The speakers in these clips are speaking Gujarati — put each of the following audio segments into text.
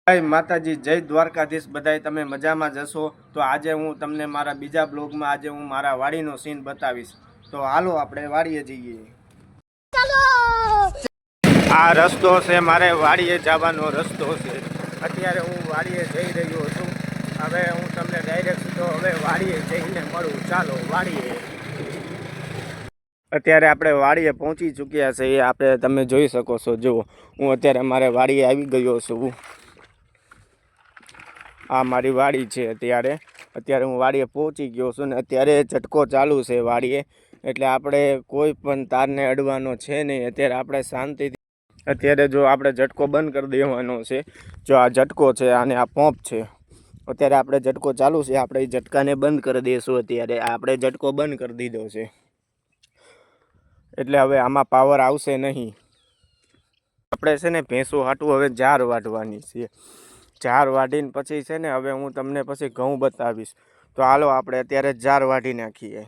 જય માતાજી, જય દ્વારકાધીશ। બધાય તમે મજામાં જશો? તો આજે હું તમને મારા બીજા બ્લોગમાં આજે હું મારા વાડીનો સીન બતાવીશ। તો હાલો આપણે વાડીએ જઈએ। આ રસ્તો છે મારે વાડીએ જવાનો રસ્તો છે। અત્યારે હું વાડીએ જઈ રહ્યો છું। હવે હું તમને ડાયરેક્ટ સીધો હવે વાડીએ જઈને મળું। ચાલો વાડીએ। અત્યારે આપણે વાડીએ પહોંચી ચૂક્યા છે। આપણે તમે જોઈ શકો છો। જુઓ હું અત્યારે મારે વાડીએ આવી ગયો છું। આ મારી વાડી છે। અત્યારે હું વાડીએ પહોંચી ગયો છું ને અત્યારે ઝટકો ચાલુ છે વાડીએ, એટલે આપણે કોઈ પણ તારને અડવાનો છે નહીં। અત્યારે આપણે શાંતિથી અત્યારે જો આપણે ઝટકો બંધ કરી દેવાનો છે। જો આ ઝટકો છે અને આ પંપ છે। અત્યારે આપણે ઝટકો ચાલુ છે, આપણે એ ઝટકાને બંધ કરી દઈશું। અત્યારે આપણે ઝટકો બંધ કરી દીધો છે, એટલે હવે આમાં પાવર આવશે નહીં। આપણે છે ને ભેંસો હાટું હવે ઝાર વાઢવાની છે। ઝાર વાઢીને પછી છે ને હવે હું તમને પછી ઘઉં બતાવીશ। તો હાલો આપણે અત્યારે ઝાર વાઢી નાખીએ।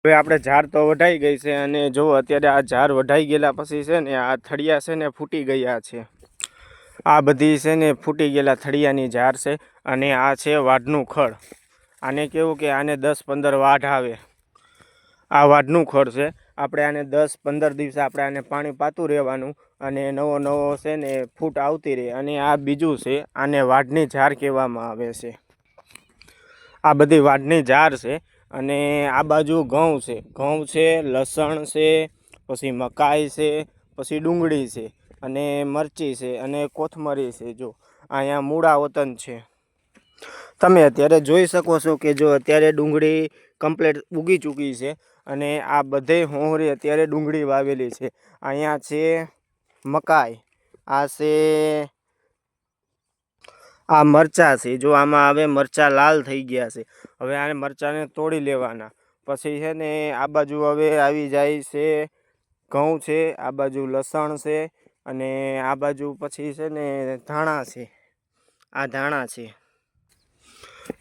હવે આપણે ઝાર તો વઢાઈ ગઈ છે અને જો અત્યારે આ ઝાર વઢાઈ ગયેલા પછી છે ને આ થળિયા છે ને ફૂટી ગયા છે। આ બધી છે ને ફૂટી ગયેલા થળિયાની ઝાર છે અને આ છે વાઢનું ખડ। આને કેવું કે આને 10-15 વાઢ આવે। આ વાઢનું ખડ છે। આપણે આને 10-15 દિવસે આપણે આને પાણી પાતું રહેવાનું અને નવો નવો છે ને ફૂટ આવતી રહે। અને આ બીજું છે, આને વાઢની ઝાર કહેવામાં આવે છે। આ બધી વાઢની ઝાર છે અને આ બાજુ ઘઉં છે, લસણ છે, પછી મકાઈ છે, પછી ડુંગળી છે અને મરચી છે અને કોથમરી છે। જો અહીંયા મૂળા વતન છે। તમે અત્યારે જોઈ શકો છો કે જો અત્યારે ડુંગળી કમ્પ્લીટ ઉગી ચૂકી છે અને આ બધે હોંહરી અત્યારે ડુંગળી વાવેલી છે। અહીંયા છે મકાઈ, આ છે આ મરચાં છે। જો આમાં હવે મરચાં લાલ થઈ ગયા છે। હવે આને મરચાંને તોડી લેવાના। પછી છે ને આ બાજુ હવે આવી જાય છે ઘઉં છે, આ બાજુ લસણ છે અને આ બાજુ પછી છે ને ધાણા છે। આ ધાણા છે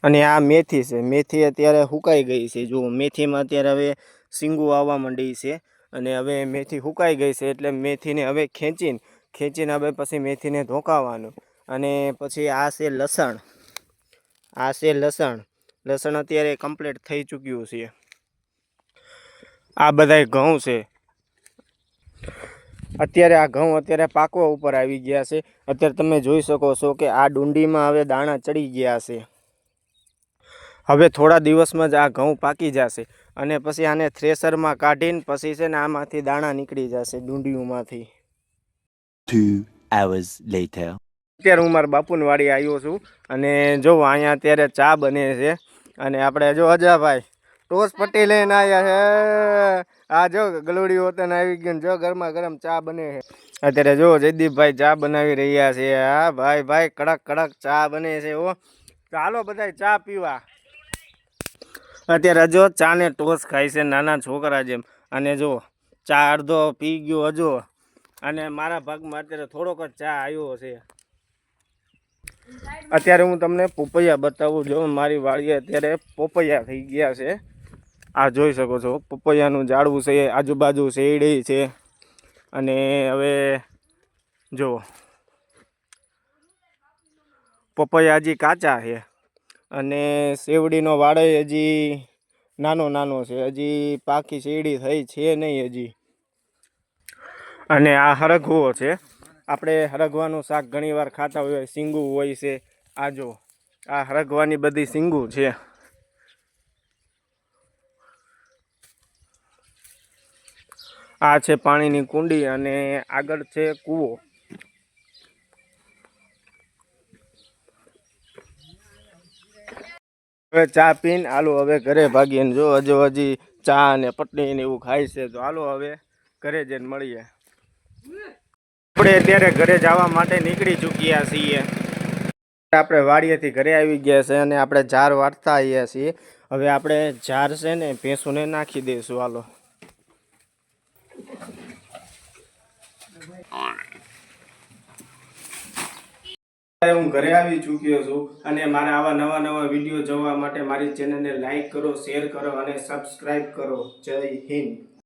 અને આ મેથી છે। મેથી અત્યારે સુકાઈ ગઈ છે। જો મેથીમાં અત્યારે હવે સિંગું આવવા માંડી છે અને હવે મેથી સુકાઈ ગઈ છે, એટલે મેથીને હવે ખેંચીને હવે પછી મેથીને ધોકાવવાનું। અને પછી આ છે લસણ, લસણ અત્યારે કમ્પ્લીટ થઈ ચૂક્યું છે। આ બધાય ઘઉં છે। અત્યારે આ ઘઉં અત્યારે પાકવા ઉપર આવી ગયા છે। અત્યારે તમે જોઈ શકો છો કે આ ડુંડીમાં હવે દાણા ચડી ગયા છે। હવે થોડા દિવસમાં જ આ ઘઉં પાકી જશે અને પછી આને થ્રેશરમાં કાઢીને પછી છે ને આમાંથી દાણા નીકળી જશે ડુંડીઓમાંથી। 2 hours later. અત્યારે હું મારા બાપુની વાડી આવ્યો છું અને જો અહીંયા અત્યારે ચા બને છે અને આપણે જો અજાભાઈ ટોસ પટ્ટી લઈને આવ્યા છે। આ જો ગલુડી વતન આવી ગયું, જો ગરમા ગરમ ચા બને છે। અત્યારે જો જયદીપભાઈ ચા બનાવી રહ્યા છે। હા ભાઈ કડક કડક ચા બને છે। ઓ ચાલો બધા ચા પીવા। અત્યારે જો ચા ને ટોસ ખાય છે નાના છોકરા જેમ। અને જો ચા અડધો પી ગયો હજુ, અને મારા ભાગમાં અત્યારે થોડોક જ ચા આવ્યો છે। અત્યારે હું તમને પોપૈયા બતાવું। જો મારી વાડીએ અત્યારે પોપૈયા થઈ ગયા છે। આ જોઈ શકો છો પોપૈયાનું ઝાડવું છે, આજુબાજુ શેરડી છે અને હવે જો પપૈયા હજી કાચા છે અને શેરડીનો વાડો હજી નાનો છે, હજી પાકી શેરડી થઈ છે નહીં હજી। અને આ હરગવો છે। આપણે હરગવાનું શાક ઘણીવાર ખાતા હોય, સિંગું હોય છે। આ જો આ હરગવાની બધી સિંગું છે। આ છે પાણીની કુંડી અને આગળ છે કૂવો। હવે ચા પીને હાલો હવે ઘરે ભાગીએ। જો હજી ચા ને પટણી ને એવું ખાય છે, તો હાલો હવે ઘરે જઈને મળીએ। આપણે અત્યારે ઘરે જવા માટે નીકળી ચૂક્યા છીએ। આપણે વાડીએથી ઘરે આવી ગયા છે અને આપણે ઝાર વાટતા આવ્યા છીએ। હવે આપણે ઝાર છે ને ભેંસોને નાખી દઈશું। હાલો હું ઘરે આવી ચૂક્યો છું અને મારા આવા નવા વિડીયો જોવા માટે મારી ચેનલને લાઈક કરો, શેર કરો અને સબસ્ક્રાઈબ કરો। જય હિન્દ।